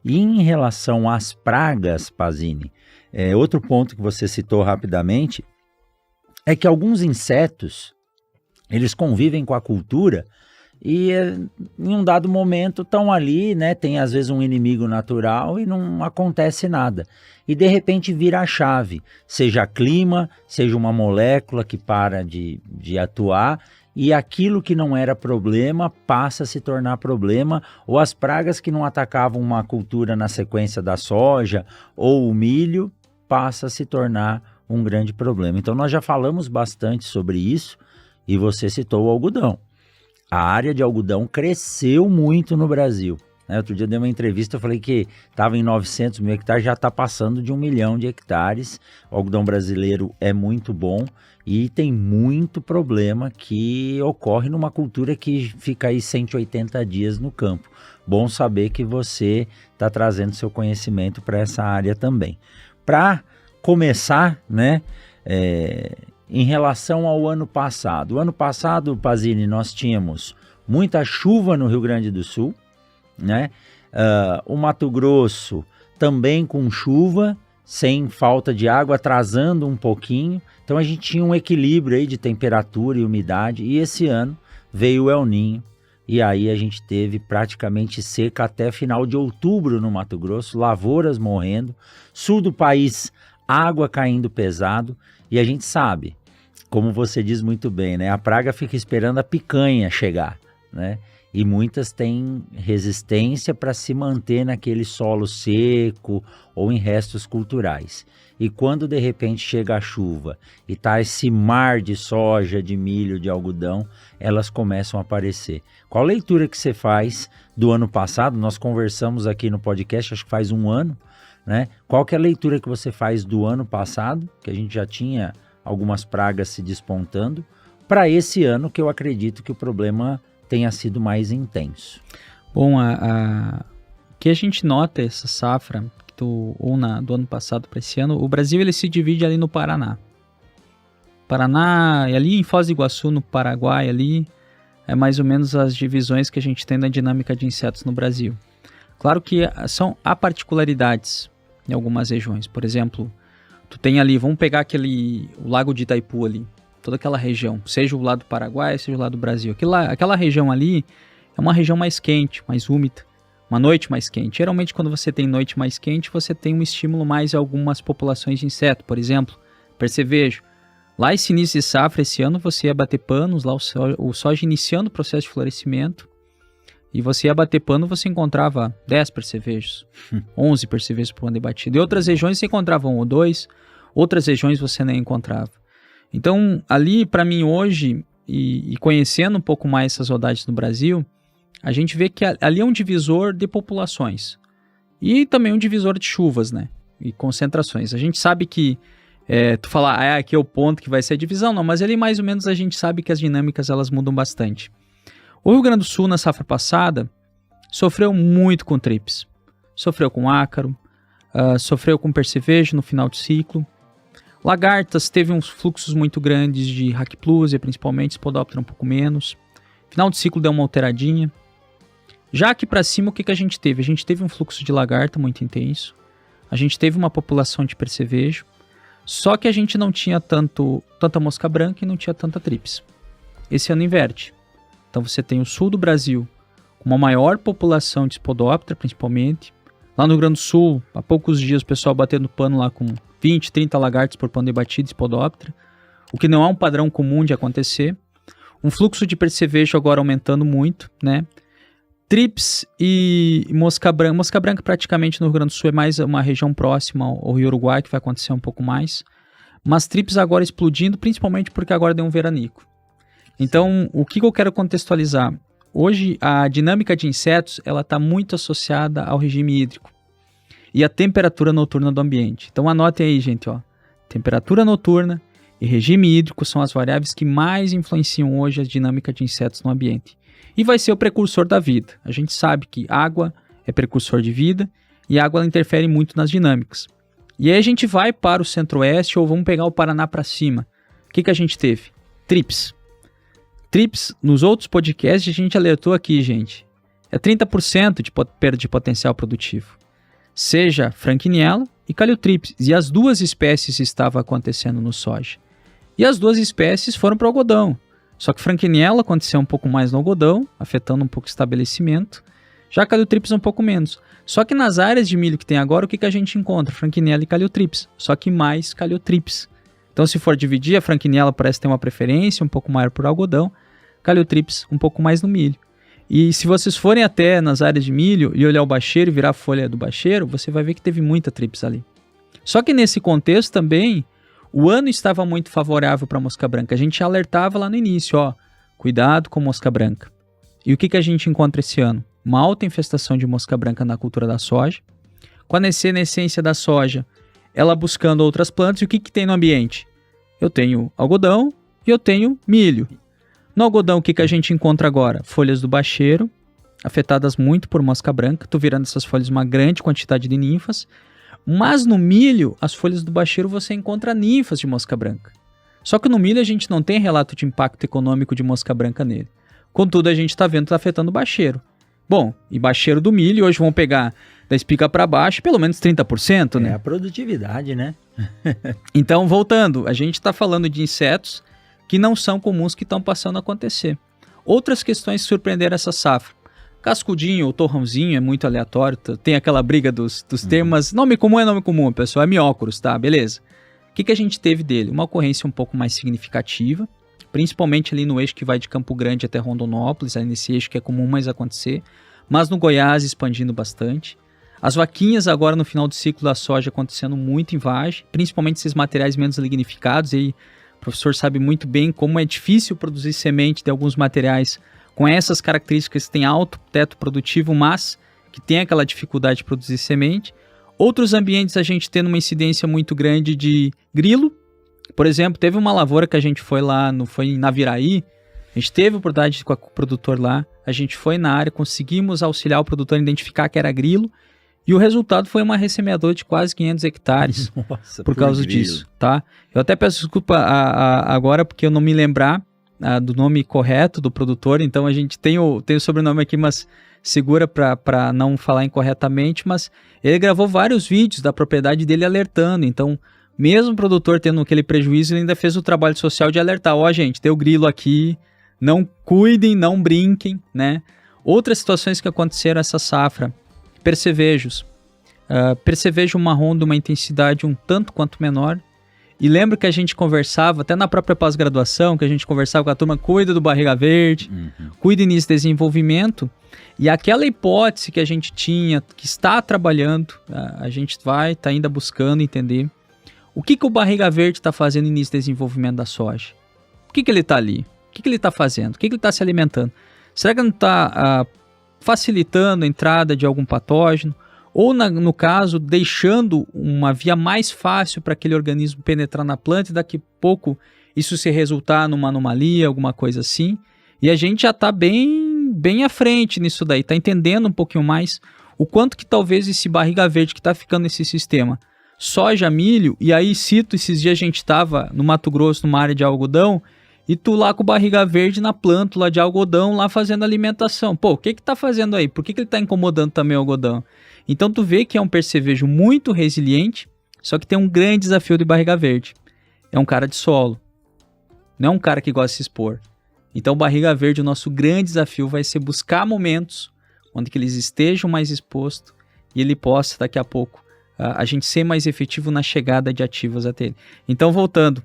E em relação às pragas, Pazini, outro ponto que você citou rapidamente é que alguns insetos, eles convivem com a cultura e em um dado momento estão ali, né? Tem às vezes um inimigo natural e não acontece nada. E de repente vira a chave, seja clima, seja uma molécula que para de atuar, e aquilo que não era problema passa a se tornar problema, ou as pragas que não atacavam uma cultura na sequência da soja ou o milho, passa a se tornar um grande problema. Então nós já falamos bastante sobre isso e você citou o algodão. A área de algodão cresceu muito no Brasil. Outro dia eu dei uma entrevista, eu falei que estava em 900 mil hectares, já está passando de 1 milhão de hectares. O algodão brasileiro é muito bom e tem muito problema que ocorre numa cultura que fica aí 180 dias no campo. Bom saber que você está trazendo seu conhecimento para essa área também. Para começar, né, em relação ao ano passado. O ano passado, Pazini, nós tínhamos muita chuva no Rio Grande do Sul, né? O Mato Grosso também com chuva, sem falta de água, atrasando um pouquinho. Então a gente tinha um equilíbrio aí de temperatura e umidade. E esse ano veio o El Niño. E aí a gente teve praticamente seca até final de outubro no Mato Grosso, lavouras morrendo, sul do país, água caindo pesado. E a gente sabe, como você diz muito bem, né? A praga fica esperando a picanha chegar, né? E muitas têm resistência para se manter naquele solo seco ou em restos culturais. E quando de repente chega a chuva e tá esse mar de soja, de milho, de algodão, elas começam a aparecer. Qual leitura que você faz do ano passado? Nós conversamos aqui no podcast, acho que faz um ano, né? Qual que é a leitura que você faz do ano passado, que a gente já tinha algumas pragas se despontando, para esse ano que eu acredito que o problema tenha sido mais intenso? Bom, que a gente nota essa safra do ano passado para esse ano, o Brasil ele se divide ali no Paraná, e ali em Foz do Iguaçu, no Paraguai, ali é mais ou menos as divisões que a gente tem na dinâmica de insetos no Brasil. Claro que há particularidades em algumas regiões. Por exemplo, tu tem ali, vamos pegar o Lago de Itaipu ali, toda aquela região, seja o lado do Paraguai, seja o lado do Brasil. Aquela região ali é uma região mais quente, mais úmida, uma noite mais quente. Geralmente quando você tem noite mais quente, você tem um estímulo mais a algumas populações de inseto, por exemplo, percevejo. Lá esse início de safra, esse ano, você ia bater panos, lá o soja iniciando o processo de florescimento, e você ia bater pano, você encontrava 10 percevejos, 11 percevejos por ano batido. Em outras regiões você encontrava 1 ou 2, outras regiões você nem encontrava. Então, ali, para mim, hoje, e conhecendo um pouco mais essas rodagens no Brasil, a gente vê que ali é um divisor de populações. E também um divisor de chuvas, né? E concentrações. A gente sabe que, tu fala, aqui é o ponto que vai ser a divisão. Não, mas ali mais ou menos a gente sabe que as dinâmicas, elas mudam bastante. O Rio Grande do Sul, na safra passada, sofreu muito com trips. Sofreu com ácaro, sofreu com percevejo no final de ciclo. Lagartas teve uns fluxos muito grandes de Racklúsia, principalmente, Spodoptera um pouco menos. Final de ciclo deu uma alteradinha. Já aqui para cima, o que a gente teve? A gente teve um fluxo de lagarta muito intenso. A gente teve uma população de percevejo. Só que a gente não tinha tanta mosca branca e não tinha tanta trips. Esse ano inverte. Então você tem o sul do Brasil com uma maior população de Spodoptera, principalmente. Lá no Rio Grande do Sul, há poucos dias o pessoal batendo pano lá com 20, 30 lagartos por pano de batida de Spodoptera, o que não é um padrão comum de acontecer. Um fluxo de percevejo agora aumentando muito, né? Trips e mosca branca. Mosca branca praticamente no Rio Grande do Sul é mais uma região próxima ao Rio Uruguai, que vai acontecer um pouco mais. Mas trips agora explodindo, principalmente porque agora deu um veranico. Então, o que eu quero contextualizar? Hoje, a dinâmica de insetos ela está muito associada ao regime hídrico e à temperatura noturna do ambiente. Então, anotem aí, gente. Temperatura noturna e regime hídrico são as variáveis que mais influenciam hoje a dinâmica de insetos no ambiente. E vai ser o precursor da vida. A gente sabe que água é precursor de vida e a água ela interfere muito nas dinâmicas. E aí a gente vai para o centro-oeste ou vamos pegar o Paraná para cima. O que a gente teve? Trips. Trips, nos outros podcasts, a gente alertou aqui, gente. É 30% de perda de potencial produtivo. seja Franquinella e Calotrypsis. E as duas espécies estavam acontecendo no soja. E as duas espécies foram para o algodão. Só que Franquinella aconteceu um pouco mais no algodão, afetando um pouco o estabelecimento. Já Calotrypsis um pouco menos. Só que nas áreas de milho que tem agora, o que a gente encontra? Franquinella e Calotrypsis. Só que mais Calotrypsis. Então, se for dividir, a Franquinella parece ter uma preferência um pouco maior por algodão, Calotrypsis um pouco mais no milho. E se vocês forem até nas áreas de milho e olhar o bacheiro e virar a folha do bacheiro, você vai ver que teve muita trips ali. Só que nesse contexto também, o ano estava muito favorável para a mosca branca. A gente alertava lá no início, ó, cuidado com mosca branca. E o que a gente encontra esse ano? Uma alta infestação de mosca branca na cultura da soja, com a senescência da soja, ela buscando outras plantas. E o que tem no ambiente? Eu tenho algodão e eu tenho milho. No algodão, o que a gente encontra agora? Folhas do bacheiro, afetadas muito por mosca branca. Estou virando essas folhas uma grande quantidade de ninfas. Mas no milho, as folhas do bacheiro você encontra ninfas de mosca branca. Só que no milho a gente não tem relato de impacto econômico de mosca branca nele. Contudo, a gente está vendo que está afetando o bacheiro. Bom, e bacheiro do milho, hoje vão pegar da espiga para baixo pelo menos 30%, né? É a produtividade, né? Então, voltando, a gente está falando de insetos que não são comuns, que estão passando a acontecer. Outras questões que surpreenderam essa safra. Cascudinho ou torrãozinho é muito aleatório, tem aquela briga dos termos. Nome comum, pessoal, é miócoros, tá? Beleza. O que a gente teve dele? Uma ocorrência um pouco mais significativa, principalmente ali no eixo que vai de Campo Grande até Rondonópolis, aí nesse eixo que é comum mais acontecer, mas no Goiás expandindo bastante. As vaquinhas agora no final do ciclo da soja acontecendo muito em vagem, principalmente esses materiais menos lignificados, e aí o professor sabe muito bem como é difícil produzir semente de alguns materiais com essas características que têm alto teto produtivo, mas que tem aquela dificuldade de produzir semente. Outros ambientes a gente tendo uma incidência muito grande de grilo. Por exemplo, teve uma lavoura que a gente foi lá, foi em Naviraí, a gente teve a oportunidade com o produtor lá, a gente foi na área, conseguimos auxiliar o produtor a identificar que era grilo, e o resultado foi uma ressemeadora de quase 500 hectares. Nossa, por causa disso, tá? Eu até peço desculpa agora porque eu não me lembrar do nome correto do produtor, então a gente tem o sobrenome aqui, mas segura para não falar incorretamente, mas ele gravou vários vídeos da propriedade dele alertando, então mesmo o produtor tendo aquele prejuízo, ele ainda fez o trabalho social de alertar, ó gente, tem o grilo aqui, não cuidem, não brinquem, né? Outras situações que aconteceram essa safra, percevejos, percevejo marrom de uma intensidade um tanto quanto menor, e lembro que a gente conversava, até na própria pós-graduação, que a gente conversava com a turma, cuida do barriga verde, cuida nisso de desenvolvimento, e aquela hipótese que a gente tinha, que está trabalhando, a gente está ainda buscando entender, o que o barriga verde está fazendo no início de desenvolvimento da soja? Por que ele está ali? O que ele está fazendo? O que ele está se alimentando? Será que não está facilitando a entrada de algum patógeno? Ou, no caso, deixando uma via mais fácil para aquele organismo penetrar na planta e daqui a pouco isso se resultar numa anomalia, alguma coisa assim? E a gente já está bem à frente nisso daí, está entendendo um pouquinho mais o quanto que talvez esse barriga verde que está ficando nesse sistema soja, milho, e aí cito, esses dias a gente estava no Mato Grosso, numa área de algodão, e tu lá com barriga verde na planta lá de algodão, lá fazendo alimentação. Pô, o que tá fazendo aí? Por que ele tá incomodando também o algodão? Então tu vê que é um percevejo muito resiliente, só que tem um grande desafio de barriga verde. É um cara de solo, não é um cara que gosta de se expor. Então barriga verde, o nosso grande desafio vai ser buscar momentos onde que eles estejam mais expostos e ele possa daqui a pouco a gente ser mais efetivo na chegada de ativos até ele. Então, voltando,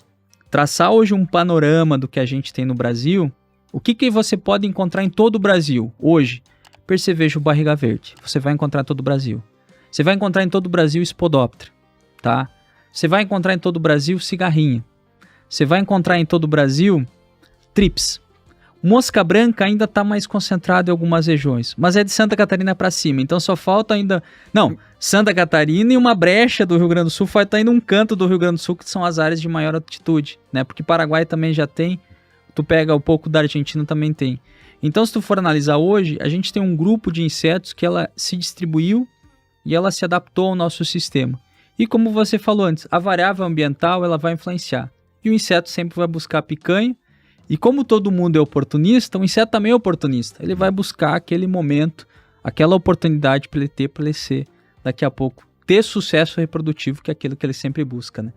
traçar hoje um panorama do que a gente tem no Brasil, o que você pode encontrar em todo o Brasil hoje? Percevejo barriga verde, você vai encontrar em todo o Brasil. Você vai encontrar em todo o Brasil Spodoptera, tá? Você vai encontrar em todo o Brasil cigarrinha. Você vai encontrar em todo o Brasil trips. Mosca branca ainda está mais concentrada em algumas regiões, mas é de Santa Catarina para cima, então só falta ainda... Não, Santa Catarina e uma brecha do Rio Grande do Sul, vai estar indo um canto do Rio Grande do Sul, que são as áreas de maior altitude, né? Porque Paraguai também já tem, tu pega um pouco da Argentina também tem. Então, se tu for analisar hoje, a gente tem um grupo de insetos que ela se distribuiu e ela se adaptou ao nosso sistema. E como você falou antes, a variável ambiental ela vai influenciar. E o inseto sempre vai buscar picanha. E como todo mundo é oportunista, o inseto também é oportunista. Ele vai buscar aquele momento, aquela oportunidade para ele ter, para ele ser daqui a pouco ter sucesso reprodutivo, que é aquilo que ele sempre busca, né?